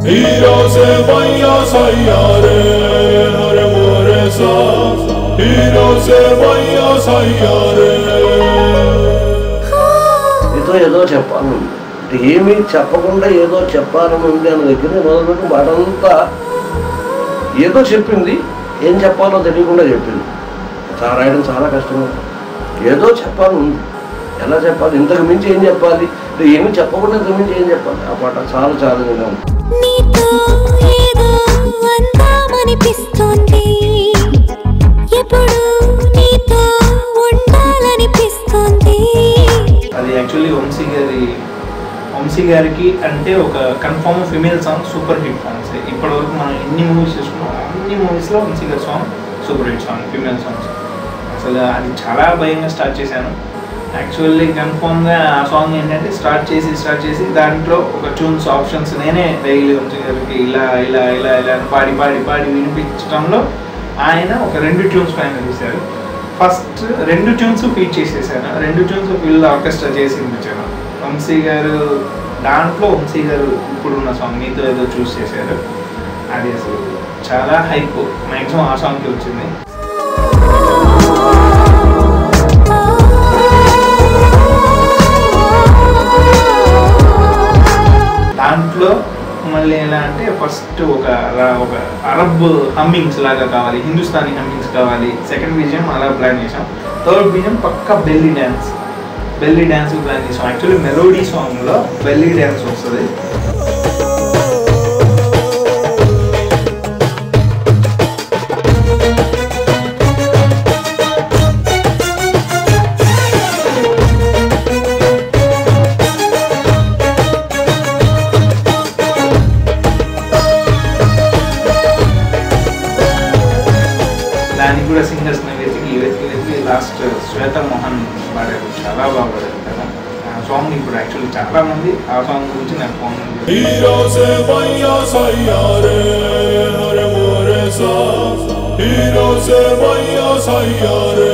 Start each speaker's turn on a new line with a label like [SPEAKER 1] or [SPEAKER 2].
[SPEAKER 1] hero से भैया सैया रे हरे मोरे सा हीरो से भैया सैया रे
[SPEAKER 2] इतो ఏదో చెప్పాలి ఏమీ చెప్పకుండా ఏదో చెప్పాలని ఉంది అన్న దగ్గర మొదలుపెట్టి వాటంతా ఏదో చెప్పింది ఏం చెప్పాలో తెలియకుండా చెప్పింది రాయడం చాలా కష్టంగా ఏదో చెప్పాలి ఉంది ఎలా చెప్పాలి ఇంతకు మించి ఏం చెప్పాలి ఏమీ చెప్పకుండా ఇంతకు మించి ఏం చెప్పాలి ఆ పాట చాలా ఛాలెంజ్గా ఉంది
[SPEAKER 3] అది యాక్చువల్లీ వంశీ గారికి అంటే ఒక confirm female song super hit songs ఇప్పటివరకు మనం ఎన్ని మూవీస్ చూసుకున్నాం అన్ని మూవీస్లో వంశీ గారి song super hit song female songs అసలు అది చాలా భయంగా స్టార్ట్ చేశాను యాక్చువల్లీ కన్ఫర్మ్గా ఆ సాంగ్ ఏంటంటే స్టార్ట్ చేసి దాంట్లో ఒక ట్యూన్స్ ఆప్షన్స్ నేనే డైలీ వంశీ గారికి ఇలా ఇలా ఇలా ఇలా పాడి పాడి పాడి వినిపించడంలో ఆయన ఒక 2 ట్యూన్స్ ఫైనల్ చేశారు ఫస్ట్ 2 ట్యూన్స్ ఫీడ్ చేసేసాను 2 ట్యూన్స్ ఫుల్ ఆర్కెస్ట్రా చేసి వినిపించాను వంశీ గారు దాంట్లో వంశీ గారు ఇప్పుడున్న సాంగ్ మీతో ఏదో చూస్ చేశారు అది అసలు చాలా హైప్ మ్యాక్సిమం ఆ సాంగ్కి వచ్చింది దాంట్లో మళ్ళీ ఎలా అంటే ఫస్ట్ ఒక అరబ్ హమ్మింగ్స్ లాగా కావాలి హిందుస్థానీ హమ్మింగ్స్ కావాలి సెకండ్ బీజియం అలా ప్లాన్ చేసాం థర్డ్ బీజియం పక్కా బెల్లీ డ్యాన్స్ ప్లాన్ చేసాం యాక్చువల్లీ మెలోడీ సాంగ్లో బెల్లీ డ్యాన్స్ వస్తుంది దానికి కూడా సింగర్స్ని వెతికి లాస్ట్ శ్వేత మోహన్ పాడారు చాలా బాగా పాడారు కదా ఆ సాంగ్ ఇప్పుడు యాక్చువల్లీ చాలా మంది ఆ సాంగ్ గురించి నాకు ఫోన్
[SPEAKER 1] हीरो से भैया सैया रे हरे मोरे सा हीरो से भैया सैया रे